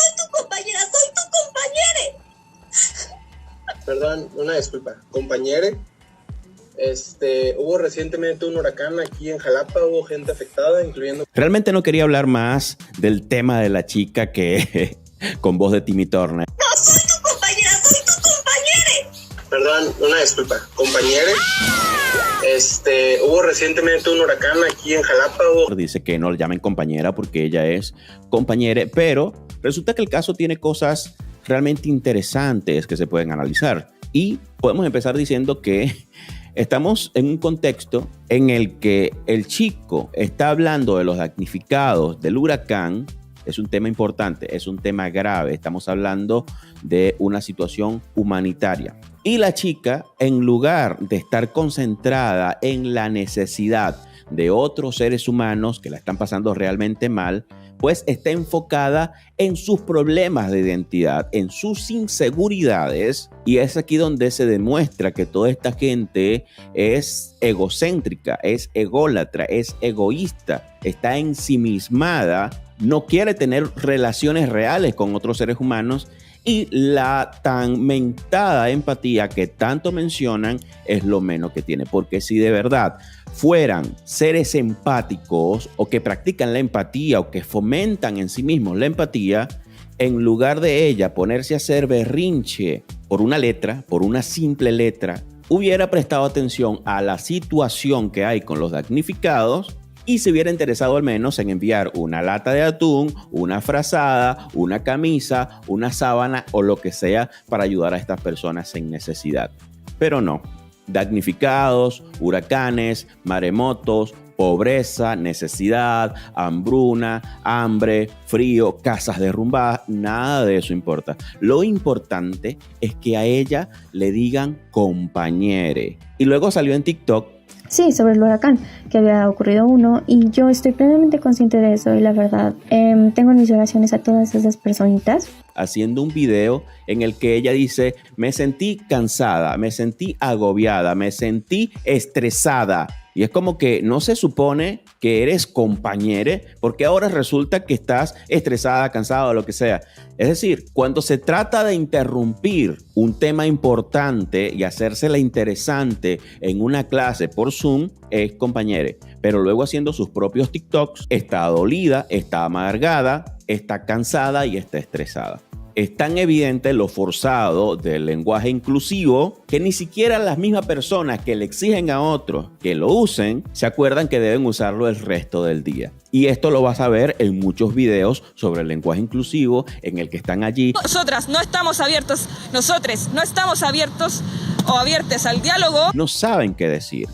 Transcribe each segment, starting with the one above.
soy tu compañera, soy tu compañera. Perdón, una disculpa. Compañere, hubo recientemente un huracán aquí en Jalapa, hubo gente afectada, incluyendo... Realmente no quería hablar más del tema de la chica que con voz de Timmy Turner. No soy tu compañera, soy tu compañera. Perdón, una disculpa. Compañere, hubo recientemente un huracán aquí en Jalapa. Dice que no le llamen compañera porque ella es compañere, pero resulta que el caso tiene cosas realmente interesantes que se pueden analizar. Y podemos empezar diciendo que estamos en un contexto en el que el chico está hablando de los damnificados del huracán. Es un tema importante, es un tema grave. Estamos hablando de una situación humanitaria. Y la chica, en lugar de estar concentrada en la necesidad de otros seres humanos que la están pasando realmente mal, pues está enfocada en sus problemas de identidad, en sus inseguridades. Y es aquí donde se demuestra que toda esta gente es egocéntrica, es ególatra, es egoísta, está ensimismada, no quiere tener relaciones reales con otros seres humanos. Y la tan mentada empatía que tanto mencionan es lo menos que tiene. Porque si de verdad fueran seres empáticos o que practican la empatía o que fomentan en sí mismos la empatía, en lugar de ella ponerse a hacer berrinche por una letra, por una simple letra, hubiera prestado atención a la situación que hay con los damnificados y se hubiera interesado al menos en enviar una lata de atún, una frazada, una camisa, una sábana o lo que sea para ayudar a estas personas en necesidad. Pero no, damnificados, huracanes, maremotos, pobreza, necesidad, hambruna, hambre, frío, casas derrumbadas, nada de eso importa. Lo importante es que a ella le digan compañere. Y luego salió en TikTok. Sí, sobre el huracán, que había ocurrido uno, y yo estoy plenamente consciente de eso, y la verdad, tengo en mis oraciones a todas esas personitas. Haciendo un video en el que ella dice, me sentí cansada, me sentí agobiada, me sentí estresada. Y es como que no se supone que eres compañere, porque ahora resulta que estás estresada, cansada o lo que sea. Es decir, cuando se trata de interrumpir un tema importante y hacérsela interesante en una clase por Zoom, es compañere. Pero luego haciendo sus propios TikToks, está dolida, está amargada, está cansada y está estresada. Es tan evidente lo forzado del lenguaje inclusivo que ni siquiera las mismas personas que le exigen a otros que lo usen se acuerdan que deben usarlo el resto del día. Y esto lo vas a ver en muchos videos sobre el lenguaje inclusivo en el que están allí. Nosotros no estamos abiertos o abiertas al diálogo. No saben qué decir.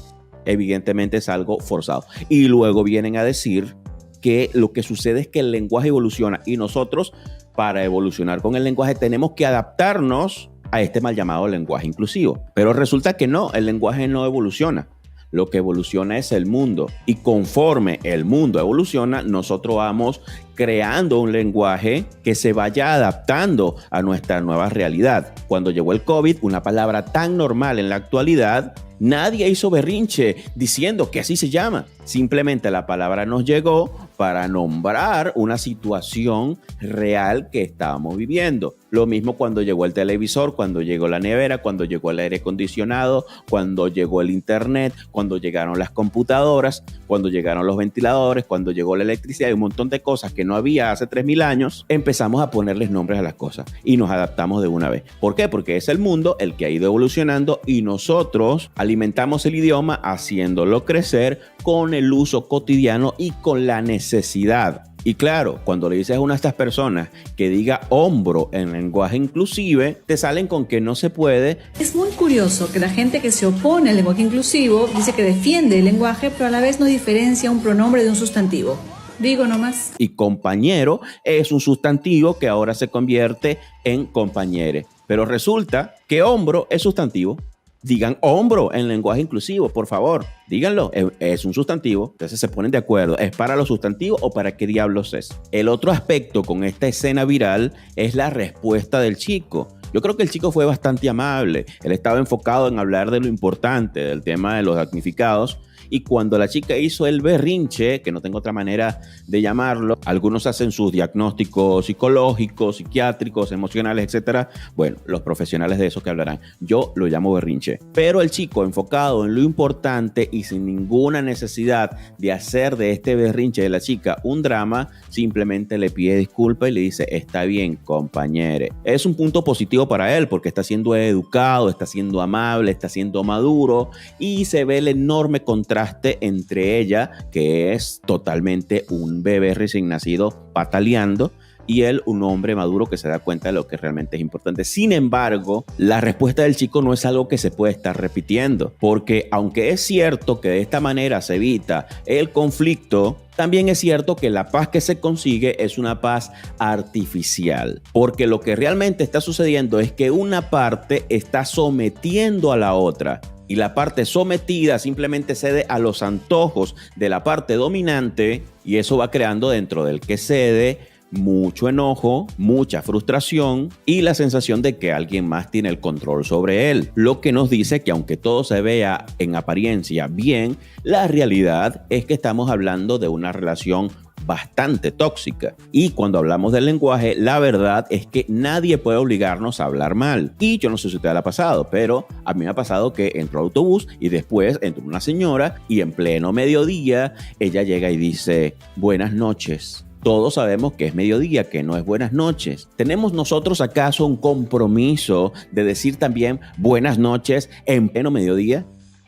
Evidentemente es algo forzado. Y luego vienen a decir que lo que sucede es que el lenguaje evoluciona y nosotros, para evolucionar con el lenguaje, tenemos que adaptarnos a este mal llamado lenguaje inclusivo. Pero resulta que no, el lenguaje no evoluciona. Lo que evoluciona es el mundo. Y conforme el mundo evoluciona, nosotros vamos creando un lenguaje que se vaya adaptando a nuestra nueva realidad. Cuando llegó el COVID, una palabra tan normal en la actualidad, nadie hizo berrinche diciendo que así se llama. Simplemente la palabra nos llegó para nombrar una situación real que estábamos viviendo. Lo mismo cuando llegó el televisor, cuando llegó la nevera, cuando llegó el aire acondicionado, cuando llegó el internet, cuando llegaron las computadoras, cuando llegaron los ventiladores, cuando llegó la electricidad y un montón de cosas que no había hace 3.000 años, empezamos a ponerles nombres a las cosas y nos adaptamos de una vez. ¿Por qué? Porque es el mundo el que ha ido evolucionando y nosotros alimentamos el idioma haciéndolo crecer con el uso cotidiano y con la necesidad. Y claro, cuando le dices a una de estas personas que diga hombro en lenguaje inclusive, te salen con que no se puede. Es muy curioso que la gente que se opone al lenguaje inclusivo dice que defiende el lenguaje, pero a la vez no diferencia un pronombre de un sustantivo. Digo nomás. Y compañero es un sustantivo que ahora se convierte en compañere. Pero resulta que hombro es sustantivo. Digan hombro en lenguaje inclusivo, por favor. Díganlo, es un sustantivo. Entonces se ponen de acuerdo. ¿Es para los sustantivos o para qué diablos es? El otro aspecto con esta escena viral es la respuesta del chico. Yo creo que el chico fue bastante amable. Él estaba enfocado en hablar de lo importante, del tema de los damnificados. y cuando la chica hizo el berrinche, que no tengo otra manera de llamarlo, algunos hacen sus diagnósticos psicológicos, psiquiátricos, emocionales, etcétera. Bueno, los profesionales de eso que hablarán. Yo lo llamo berrinche. Pero el chico, enfocado en lo importante y sin ninguna necesidad de hacer de este berrinche de la chica un drama, simplemente le pide disculpas y le dice: está bien, compañere. Es un punto positivo para él porque está siendo educado, está siendo amable, está siendo maduro, y se ve el enorme contraste entre ella, que es totalmente un bebé recién nacido pataleando, y él, un hombre maduro que se da cuenta de lo que realmente es importante. Sin embargo, la respuesta del chico no es algo que se puede estar repitiendo, porque aunque es cierto que de esta manera se evita el conflicto, también es cierto que la paz que se consigue es una paz artificial, porque lo que realmente está sucediendo es que una parte está sometiendo a la otra, y la parte sometida simplemente cede a los antojos de la parte dominante, y eso va creando dentro del que cede mucho enojo, mucha frustración y la sensación de que alguien más tiene el control sobre él. Lo que nos dice que aunque todo se vea en apariencia bien, la realidad es que estamos hablando de una relación bastante tóxica. Y cuando hablamos del lenguaje, la verdad es que nadie puede obligarnos a hablar mal. Y yo no sé si a usted le ha pasado, pero a mí me ha pasado que entro al autobús y después entró una señora y en pleno mediodía ella llega y dice: buenas noches. Todos sabemos que es mediodía, que no es buenas noches. ¿Tenemos nosotros acaso un compromiso de decir también buenas noches en pleno mediodía?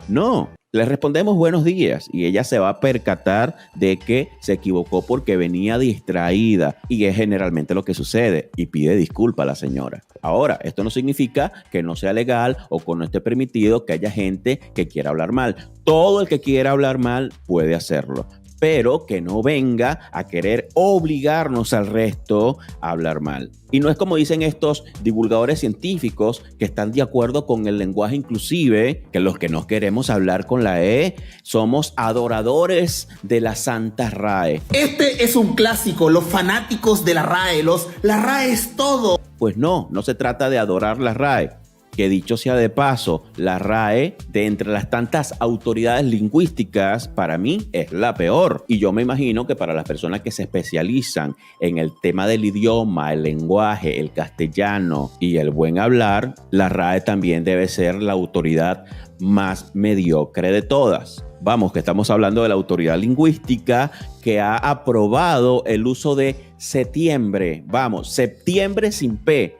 No, le respondemos buenos días y ella se va a percatar de que se equivocó porque venía distraída, y es generalmente lo que sucede, y pide disculpa a la señora. Ahora, esto no significa que no sea legal o que no esté permitido que haya gente que quiera hablar mal. Todo el que quiera hablar mal puede hacerlo, pero que no venga a querer obligarnos al resto a hablar mal. Y no es como dicen estos divulgadores científicos que están de acuerdo con el lenguaje inclusive, que los que no queremos hablar con la E somos adoradores de la Santa RAE. Este es un clásico, los fanáticos de la RAE, la RAE es todo. Pues no se trata de adorar la RAE. Que dicho sea de paso, la RAE, de entre las tantas autoridades lingüísticas, para mí es la peor. Y yo me imagino que para las personas que se especializan en el tema del idioma, el lenguaje, el castellano y el buen hablar, la RAE también debe ser la autoridad más mediocre de todas. Vamos, que estamos hablando de la autoridad lingüística que ha aprobado el uso de septiembre. Vamos, septiembre sin P.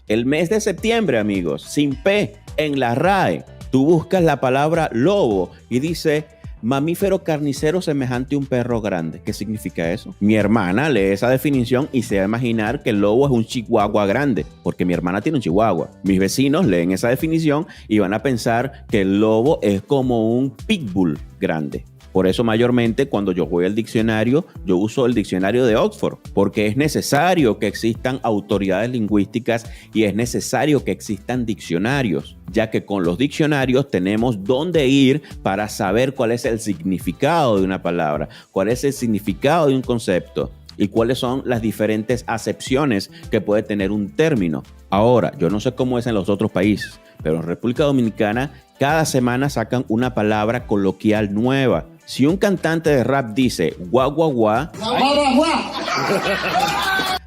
El mes de septiembre, amigos, sin P, en la RAE. Tú buscas la palabra lobo y dice: mamífero carnicero semejante a un perro grande. ¿Qué significa eso? Mi hermana lee esa definición y se va a imaginar que el lobo es un chihuahua grande, porque mi hermana tiene un chihuahua. Mis vecinos leen esa definición y van a pensar que el lobo es como un pitbull grande. Por eso mayormente cuando yo voy al diccionario, yo uso el diccionario de Oxford, porque es necesario que existan autoridades lingüísticas y es necesario que existan diccionarios, ya que con los diccionarios tenemos dónde ir para saber cuál es el significado de una palabra, cuál es el significado de un concepto y cuáles son las diferentes acepciones que puede tener un término. Ahora, yo no sé cómo es en los otros países, pero en República Dominicana cada semana sacan una palabra coloquial nueva. Si un cantante de rap dice guau, guau, guau,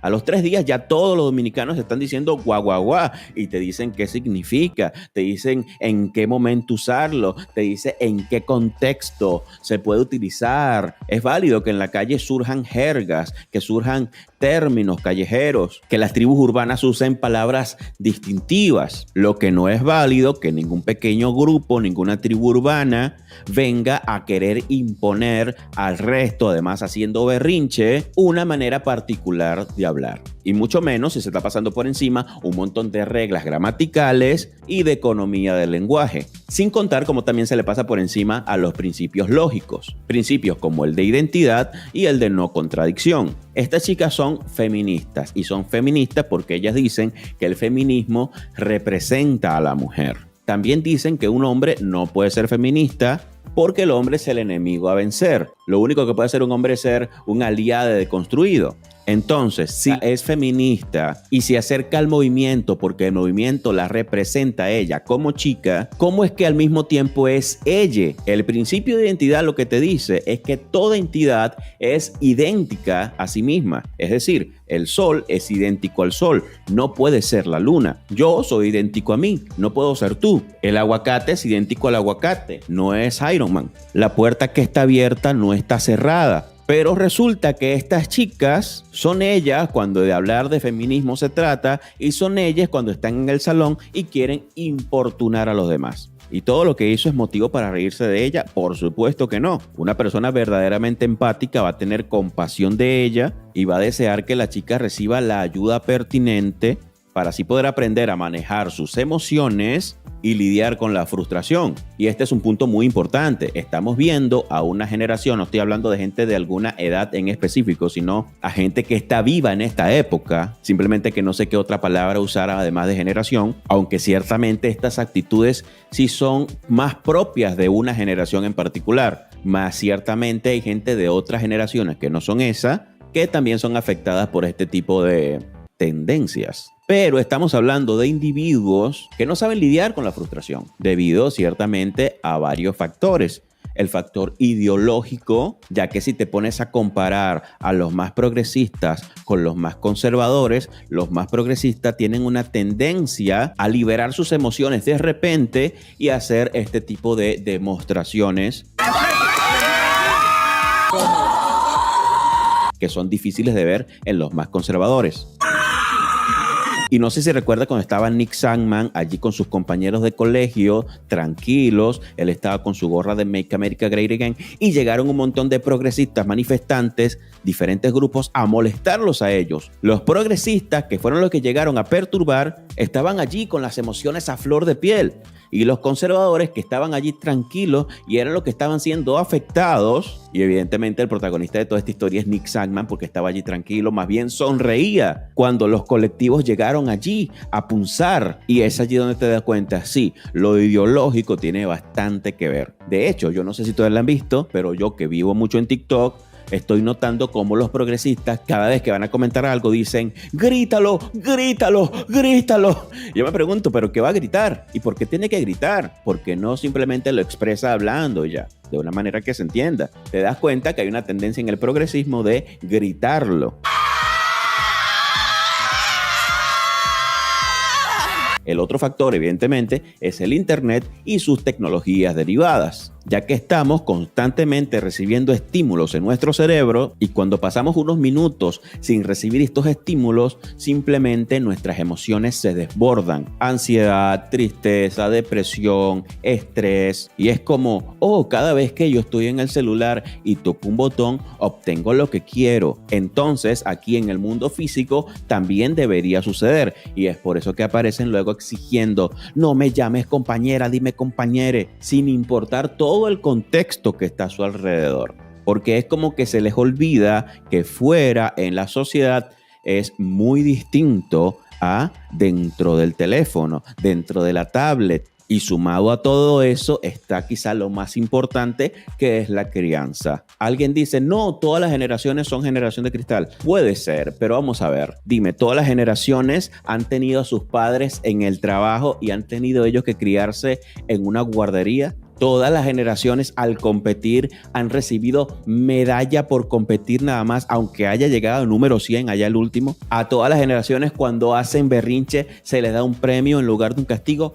a los 3 días ya todos los dominicanos están diciendo guau, guau, guau, y te dicen qué significa, te dicen en qué momento usarlo, te dicen en qué contexto se puede utilizar. Es válido que en la calle surjan jergas, que surjan términos callejeros, que las tribus urbanas usen palabras distintivas. Lo que no es válido que ningún pequeño grupo, ninguna tribu urbana venga a querer imponer al resto, además haciendo berrinche, una manera particular de hablar. Y mucho menos si se está pasando por encima un montón de reglas gramaticales y de economía del lenguaje. Sin contar como también se le pasa por encima a los principios lógicos. Principios como el de identidad y el de no contradicción. Estas chicas son feministas y son feministas porque ellas dicen que el feminismo representa a la mujer. También dicen que un hombre no puede ser feminista porque el hombre es el enemigo a vencer. Lo único que puede hacer un hombre es ser un aliado deconstruido. Entonces, si es feminista y se acerca al movimiento porque el movimiento la representa a ella como chica, ¿cómo es que al mismo tiempo es ella? El principio de identidad lo que te dice es que toda entidad es idéntica a sí misma. Es decir, el sol es idéntico al sol, no puede ser la luna. Yo soy idéntico a mí, no puedo ser tú. El aguacate es idéntico al aguacate, no es Iron Man. La puerta que está abierta no está cerrada. Pero resulta que estas chicas son ellas cuando de hablar de feminismo se trata y son ellas cuando están en el salón y quieren importunar a los demás. ¿Y todo lo que hizo es motivo para reírse de ella? Por supuesto que no. Una persona verdaderamente empática va a tener compasión de ella y va a desear que la chica reciba la ayuda pertinente para así poder aprender a manejar sus emociones y lidiar con la frustración. Y este es un punto muy importante. Estamos viendo a una generación, no estoy hablando de gente de alguna edad en específico, sino a gente que está viva en esta época, simplemente que no sé qué otra palabra usar además de generación, aunque ciertamente estas actitudes sí son más propias de una generación en particular, más ciertamente hay gente de otras generaciones que no son esa, que también son afectadas por este tipo de tendencias. Pero estamos hablando de individuos que no saben lidiar con la frustración, debido ciertamente a varios factores. El factor ideológico, ya que si te pones a comparar a los más progresistas con los más conservadores, los más progresistas tienen una tendencia a liberar sus emociones de repente y hacer este tipo de demostraciones que son difíciles de ver en los más conservadores. Y no sé si recuerda cuando estaba Nick Sandmann allí con sus compañeros de colegio, tranquilos, él estaba con su gorra de Make America Great Again y llegaron un montón de progresistas manifestantes, diferentes grupos, a molestarlos a ellos. Los progresistas, que fueron los que llegaron a perturbar, estaban allí con las emociones a flor de piel. Y los conservadores que estaban allí tranquilos y eran los que estaban siendo afectados. Y evidentemente el protagonista de toda esta historia es Nick Sandmann porque estaba allí tranquilo, más bien sonreía cuando los colectivos llegaron allí a punzar. Y es allí donde te das cuenta, sí, lo ideológico tiene bastante que ver. De hecho, yo no sé si ustedes lo han visto, pero yo que vivo mucho en TikTok, estoy notando cómo los progresistas cada vez que van a comentar algo dicen grítalo, grítalo, grítalo. Yo me pregunto, ¿pero qué va a gritar? ¿Y por qué tiene que gritar? Porque no simplemente lo expresa hablando ya, de una manera que se entienda. Te das cuenta que hay una tendencia en el progresismo de gritarlo. El otro factor, evidentemente, es el Internet y sus tecnologías derivadas, ya que estamos constantemente recibiendo estímulos en nuestro cerebro y cuando pasamos unos minutos sin recibir estos estímulos, simplemente nuestras emociones se desbordan. Ansiedad, tristeza, depresión, estrés. Y es como, cada vez que yo estoy en el celular y toco un botón, obtengo lo que quiero. Entonces, aquí en el mundo físico también debería suceder. Y es por eso que aparecen luego exigiendo, no me llames compañera, dime compañere, sin importar todo el contexto que está a su alrededor. Porque es como que se les olvida que fuera en la sociedad es muy distinto a dentro del teléfono, dentro de la tablet. Y sumado a todo eso está quizá lo más importante, que es la crianza. Alguien dice, no, todas las generaciones son generación de cristal. Puede ser, pero vamos a ver. Dime, ¿todas las generaciones han tenido a sus padres en el trabajo y han tenido ellos que criarse en una guardería? Todas las generaciones al competir han recibido medalla por competir nada más, aunque haya llegado al número 100, allá el último. A todas las generaciones cuando hacen berrinche se les da un premio en lugar de un castigo.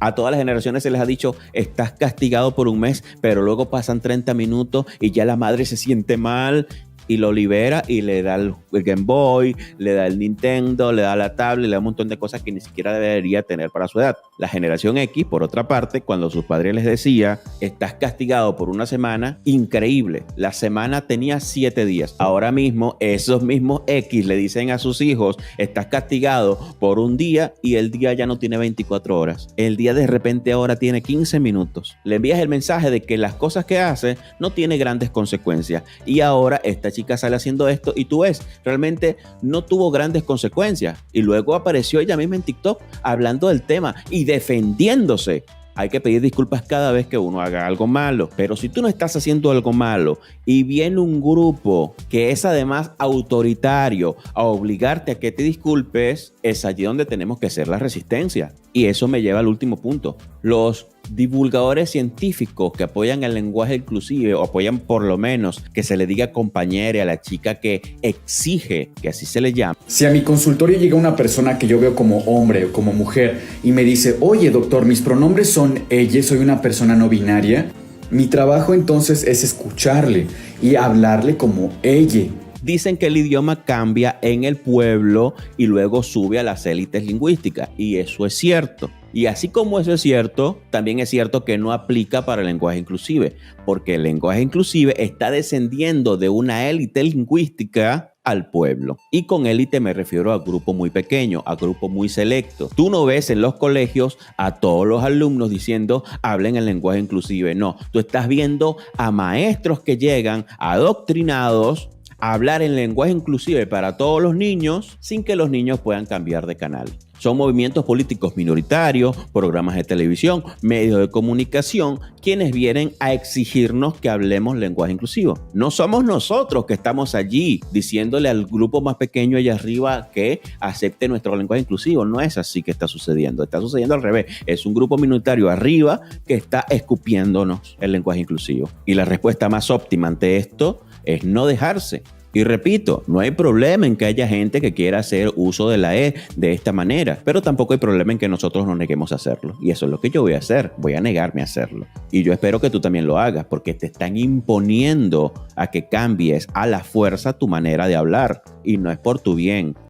A todas las generaciones se les ha dicho, estás castigado por un mes, pero luego pasan 30 minutos y ya la madre se siente mal y lo libera y le da el Game Boy, le da el Nintendo, le da la tablet, le da un montón de cosas que ni siquiera debería tener para su edad. La generación X, por otra parte, cuando sus padres les decía, estás castigado por una semana, increíble. La semana tenía 7 días. Ahora mismo, esos mismos X le dicen a sus hijos, estás castigado por un día y el día ya no tiene 24 horas. El día de repente ahora tiene 15 minutos. Le envías el mensaje de que las cosas que hace no tiene grandes consecuencias. Y ahora esta chica sale haciendo esto y tú ves, realmente no tuvo grandes consecuencias. Y luego apareció ella misma en TikTok hablando del tema y defendiéndose. hay que pedir disculpas cada vez que uno haga algo malo. Pero si tú no estás haciendo algo malo y viene un grupo que es además autoritario a obligarte a que te disculpes, es allí donde tenemos que hacer la resistencia. Y eso me lleva al último punto. Los divulgadores científicos que apoyan el lenguaje inclusive, o apoyan por lo menos que se le diga compañera a la chica que exige que así se le llame. Si a mi consultorio llega una persona que yo veo como hombre o como mujer y me dice, oye doctor, mis pronombres son ella, soy una persona no binaria, mi trabajo entonces es escucharle y hablarle como ella. Dicen que el idioma cambia en el pueblo y luego sube a las élites lingüísticas, y eso es cierto. Y así como eso es cierto, también es cierto que no aplica para el lenguaje inclusive, porque el lenguaje inclusive está descendiendo de una élite lingüística al pueblo. Y con élite me refiero a grupo muy pequeño, a grupo muy selecto. Tú no ves en los colegios a todos los alumnos diciendo hablen el lenguaje inclusive. No, tú estás viendo a maestros que llegan adoctrinados a hablar en lenguaje inclusive para todos los niños sin que los niños puedan cambiar de canal. Son movimientos políticos minoritarios, programas de televisión, medios de comunicación, quienes vienen a exigirnos que hablemos lenguaje inclusivo. No somos nosotros que estamos allí diciéndole al grupo más pequeño allá arriba que acepte nuestro lenguaje inclusivo. No es así que está sucediendo al revés. Es un grupo minoritario arriba que está escupiéndonos el lenguaje inclusivo. Y la respuesta más óptima ante esto es no dejarse. Y repito, no hay problema en que haya gente que quiera hacer uso de la E de esta manera, pero tampoco hay problema en que nosotros nos neguemos a hacerlo. Y eso es lo que yo voy a hacer, voy a negarme a hacerlo. Y yo espero que tú también lo hagas, porque te están imponiendo a que cambies a la fuerza tu manera de hablar, y no es por tu bien.